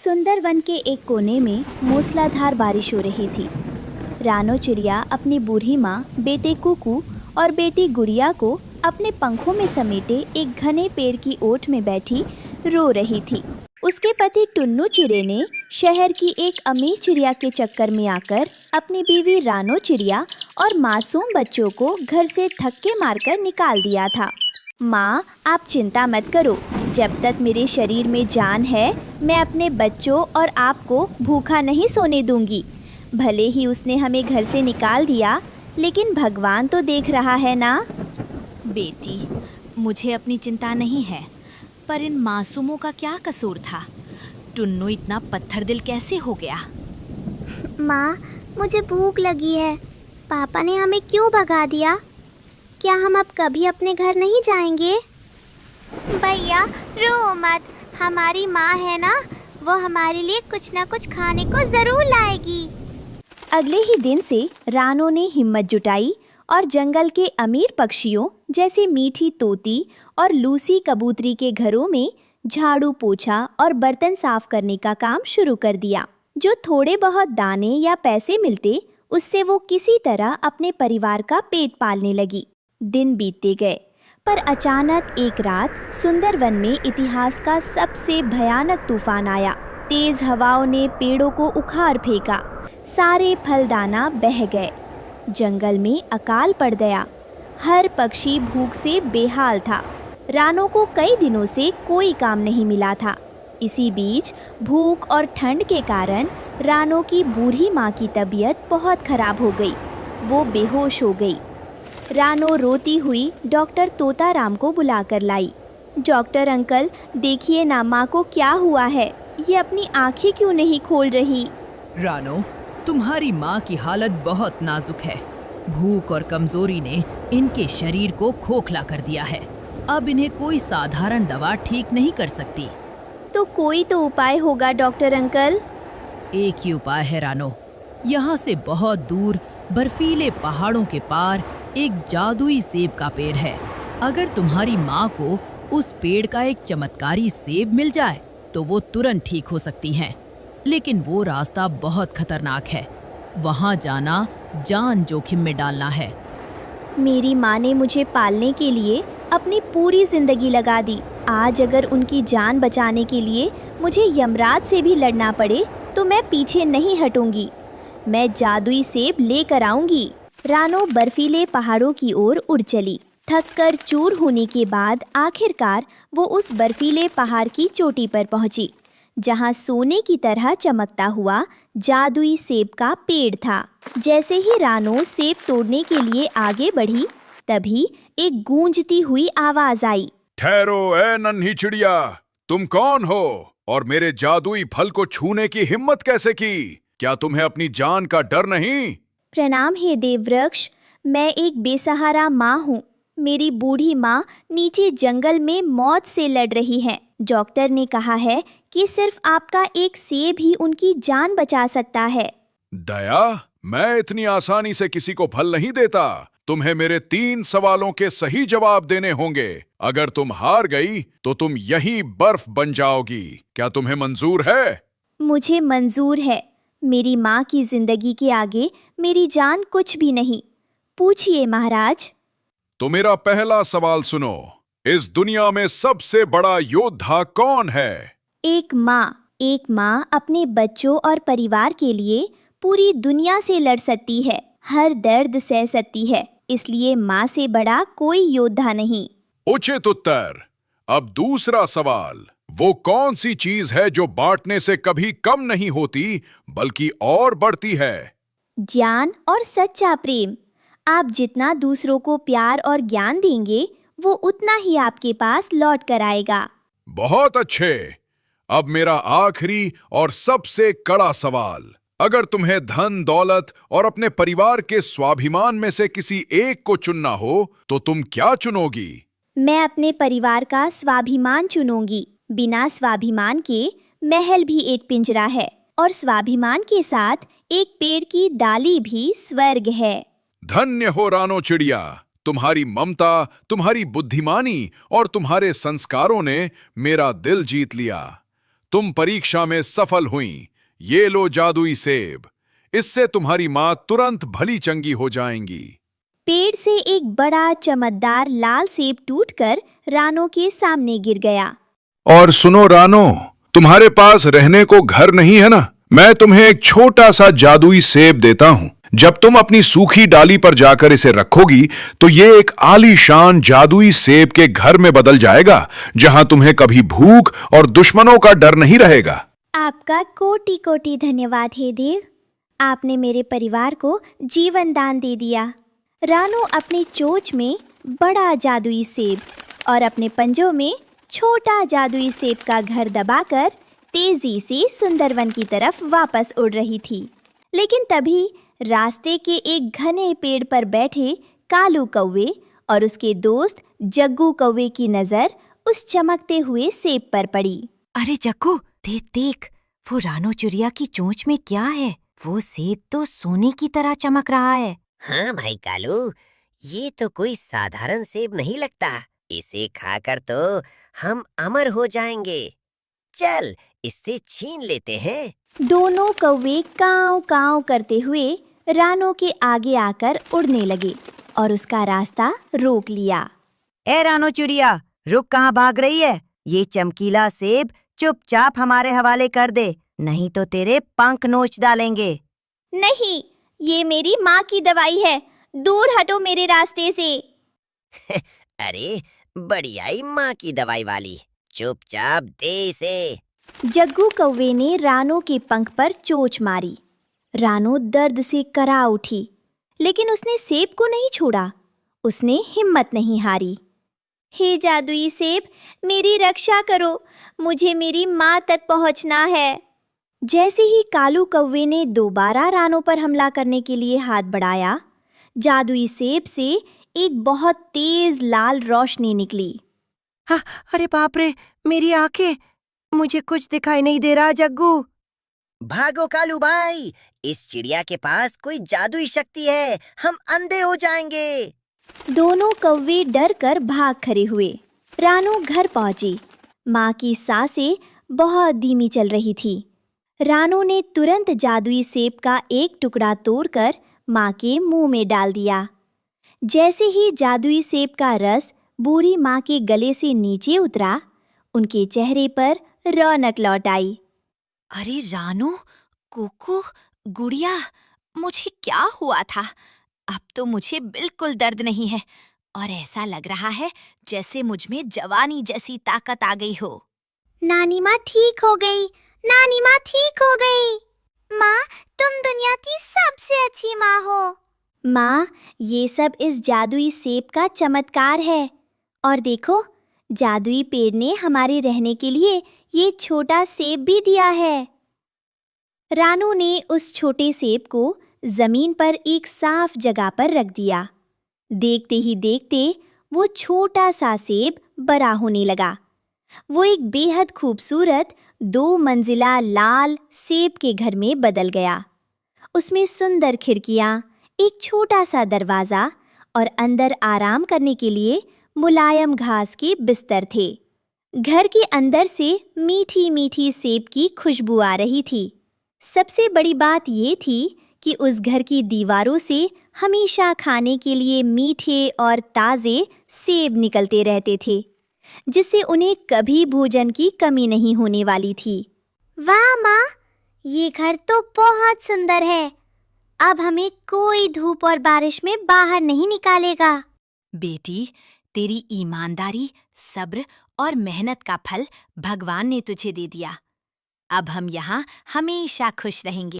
सुंदर वन के एक कोने में मूसलाधार बारिश हो रही थी। रानो चिड़िया अपनी बूढ़ी माँ, बेटे कुकू और बेटी गुड़िया को अपने पंखों में समेटे एक घने पेड़ की ओट में बैठी रो रही थी। उसके पति टुन्नू चिड़े ने शहर की एक अमीर चिड़िया के चक्कर में आकर अपनी बीवी रानो चिड़िया और मासूम बच्चों को घर से धक्के मारकर निकाल दिया था। माँ, आप चिंता मत करो, जब तक मेरे शरीर में जान है मैं अपने बच्चों और आपको भूखा नहीं सोने दूंगी। भले ही उसने हमें घर से निकाल दिया, लेकिन भगवान तो देख रहा है ना। बेटी, मुझे अपनी चिंता नहीं है, पर इन मासूमों का क्या कसूर था? टुन्नू इतना पत्थर दिल कैसे हो गया? माँ, मुझे भूख लगी है। पापा ने हमें क्यों भगा दिया? क्या हम अब कभी अपने घर नहीं जाएंगे? भैया रो मत, हमारी माँ है ना, वो हमारे लिए कुछ ना कुछ खाने को जरूर लाएगी। अगले ही दिन से रानो ने हिम्मत जुटाई और जंगल के अमीर पक्षियों जैसे मीठी तोती और लूसी कबूतरी के घरों में झाड़ू पोछा और बर्तन साफ करने का काम शुरू कर दिया। जो थोड़े बहुत दाने या पैसे मिलते, उससे वो किसी तरह अपने परिवार का पेट पालने लगी। दिन बीतते गए, पर अचानक एक रात सुंदर वन में इतिहास का सबसे भयानक तूफान आया। तेज हवाओं ने पेड़ों को उखाड़ फेंका, सारे फलदाना बह गए, जंगल में अकाल पड़ गया। हर पक्षी भूख से बेहाल था। रानो को कई दिनों से कोई काम नहीं मिला था। इसी बीच भूख और ठंड के कारण रानो की बूढ़ी माँ की तबीयत बहुत खराब हो गई। वो बेहोश हो गई। रानो रोती हुई डॉक्टर तोताराम को बुलाकर लाई। डॉक्टर अंकल, देखिए ना, माँ को क्या हुआ है? ये अपनी आंखें क्यों नहीं खोल रही? रानो, तुम्हारी माँ की हालत बहुत नाजुक है। भूख और कमजोरी ने इनके शरीर को खोखला कर दिया है। अब इन्हें कोई साधारण दवा ठीक नहीं कर सकती। तो कोई तो उपाय होगा डॉक्टर अंकल। एक ही उपाय है रानो। यहाँ से बहुत दूर बर्फीले पहाड़ों के पार एक जादुई सेब का पेड़ है। अगर तुम्हारी माँ को उस पेड़ का एक चमत्कारी सेब मिल जाए तो वो तुरंत ठीक हो सकती हैं। लेकिन वो रास्ता बहुत खतरनाक है। वहाँ जाना जान जोखिम में डालना है। मेरी माँ ने मुझे पालने के लिए अपनी पूरी जिंदगी लगा दी। आज अगर उनकी जान बचाने के लिए मुझे यमराज से भी लड़ना पड़े तो मैं पीछे नहीं हटूंगी। मैं जादुई सेब लेकर आऊंगी। रानो बर्फीले पहाड़ों की ओर उड़ चली। थककर चूर होने के बाद आखिरकार वो उस बर्फीले पहाड़ की चोटी पर पहुंची, जहां सोने की तरह चमकता हुआ जादुई सेब का पेड़ था। जैसे ही रानो सेब तोड़ने के लिए आगे बढ़ी, तभी एक गूंजती हुई आवाज आई। ठहरो ए नन्ही चिड़िया, तुम कौन हो और मेरे जादुई फल को छूने की हिम्मत कैसे की? क्या तुम्हें अपनी जान का डर नहीं? प्रणाम हे देववृक्ष, मैं एक बेसहारा माँ हूँ। मेरी बूढ़ी माँ नीचे जंगल में मौत से लड़ रही है। डॉक्टर ने कहा है कि सिर्फ आपका एक सेब ही उनकी जान बचा सकता है। दया, मैं इतनी आसानी से किसी को फल नहीं देता। तुम्हें मेरे 3 सवालों के सही जवाब देने होंगे। अगर तुम हार गई तो तुम यही बर्फ बन जाओगी। क्या तुम्हें मंजूर है? मुझे मंजूर है। मेरी माँ की जिंदगी के आगे मेरी जान कुछ भी नहीं। पूछिए महाराज। तो मेरा पहला सवाल सुनो। इस दुनिया में सबसे बड़ा योद्धा कौन है? एक माँ। एक माँ अपने बच्चों और परिवार के लिए पूरी दुनिया से लड़ सकती है, हर दर्द सह सकती है। इसलिए माँ से बड़ा कोई योद्धा नहीं। उचित उत्तर। अब दूसरा सवाल। वो कौन सी चीज है जो बांटने से कभी कम नहीं होती बल्कि और बढ़ती है? ज्ञान और सच्चा प्रेम। आप जितना दूसरों को प्यार और ज्ञान देंगे, वो उतना ही आपके पास लौट कर आएगा। बहुत अच्छे। अब मेरा आखिरी और सबसे कड़ा सवाल। अगर तुम्हें धन दौलत और अपने परिवार के स्वाभिमान में से किसी एक को चुनना हो तो तुम क्या चुनोगी? मैं अपने परिवार का स्वाभिमान चुनूंगी। बिना स्वाभिमान के महल भी एक पिंजरा है और स्वाभिमान के साथ एक पेड़ की डाली भी स्वर्ग है। धन्य हो रानो चिड़िया। तुम्हारी ममता, तुम्हारी बुद्धिमानी और तुम्हारे संस्कारों ने मेरा दिल जीत लिया। तुम परीक्षा में सफल हुई। ये लो जादुई सेब, इससे तुम्हारी माँ तुरंत भली चंगी हो जाएंगी। पेड़ से एक बड़ा चमकदार लाल सेब टूटकर रानो के सामने गिर गया। और सुनो रानो, तुम्हारे पास रहने को घर नहीं है ना? मैं तुम्हें एक छोटा सा जादुई सेब देता हूँ। जब तुम अपनी सूखी डाली पर जाकर इसे रखोगी तो ये एक आलीशान जादुई सेब के घर में बदल जाएगा, जहां तुम्हें कभी भूख और दुश्मनों का डर नहीं रहेगा। आपका कोटि कोटि धन्यवाद हे देव। आपने मेरे परिवार को जीवन दान दे दिया। रानो अपनी चोंच में बड़ा जादुई सेब और अपने पंजों में छोटा जादुई सेब का घर दबाकर तेजी से सुंदरवन की तरफ वापस उड़ रही थी। लेकिन तभी रास्ते के एक घने पेड़ पर बैठे कालू कौवे और उसके दोस्त जग्गू कौवे की नजर उस चमकते हुए सेब पर पड़ी। अरे जग्गू, देख देख, वो रानो चिड़िया की चोंच में क्या है? वो सेब तो सोने की तरह चमक रहा है। हाँ भाई कालू, ये तो कोई साधारण सेब नहीं लगता। इसे खाकर तो हम अमर हो जाएंगे। चल, इससे छीन लेते हैं। दोनों कौवे काव काव करते हुए रानो के आगे आकर उड़ने लगे और उसका रास्ता रोक लिया। ए रानो चिड़िया, रुक, कहाँ भाग रही है? ये चमकीला सेब चुपचाप हमारे हवाले कर दे, नहीं तो तेरे पंख नोच डालेंगे। नहीं, ये मेरी माँ की दवाई है। दूर हटो मेरे रास्ते से। अरे बढ़ियाई माँ की दवाई वाली, चुपचाप दे इसे। जग्गू कौवे ने रानो के पंख पर चोंच मारी। रानो दर्द से करा उठी, लेकिन उसने सेब को नहीं छोड़ा। उसने हिम्मत नहीं हारी। हे जादुई सेब, मेरी रक्षा करो, मुझे मेरी माँ तक पहुँचना है। जैसे ही कालू कौवे ने दोबारा रानो पर हमला करने के लिए हाथ बढ़ाया, जादुई सेब से एक बहुत तेज लाल रोशनी निकली। हाँ, अरे बाप रे, मेरी आंखें, मुझे कुछ दिखाई नहीं दे रहा। जग्गू, भागो कालू भाई, इस चिड़िया के पास कोई जादुई शक्ति है, हम अंधे हो जाएंगे। दोनों कौवे डर कर भाग खड़े हुए। रानो घर पहुंची। माँ की सांसें बहुत धीमी चल रही थी। रानो ने तुरंत जादुई सेब का एक टुकड़ा तोड़कर माँ के मुंह में डाल दिया। जैसे ही जादुई सेब का रस बूढ़ी माँ के गले से नीचे उतरा, उनके चेहरे पर रौनक लौट आई। अरे रानो, कोको, गुड़िया, मुझे क्या हुआ था? अब तो मुझे बिल्कुल दर्द नहीं है और ऐसा लग रहा है जैसे मुझ में जवानी जैसी ताकत आ गई हो। नानी माँ ठीक हो गई। नानी माँ ठीक हो गई। माँ, तुम दुनिया की सबसे अच्छी माँ हो। माँ, ये सब इस जादुई सेब का चमत्कार है। और देखो, जादुई पेड़ ने हमारे रहने के लिए ये छोटा सेब भी दिया है। रानो ने उस छोटे सेब को जमीन पर एक साफ जगह पर रख दिया। देखते ही देखते वो छोटा सा सेब बड़ा होने लगा। वो एक बेहद खूबसूरत 2 मंजिला लाल सेब के घर में बदल गया। उसमें सुंदर खिड़कियां, एक छोटा सा दरवाजा और अंदर आराम करने के लिए मुलायम घास के बिस्तर थे। घर के अंदर से मीठी मीठी सेब की खुशबू आ रही थी। सबसे बड़ी बात ये थी कि उस घर की दीवारों से हमेशा खाने के लिए मीठे और ताज़े सेब निकलते रहते थे, जिससे उन्हें कभी भोजन की कमी नहीं होने वाली थी। वाह माँ, ये घर तो बहुत सुंदर है। अब हमें कोई धूप और बारिश में बाहर नहीं निकालेगा। बेटी, तेरी ईमानदारी, सब्र और मेहनत का फल भगवान ने तुझे दे दिया। अब हम यहाँ हमेशा खुश रहेंगे।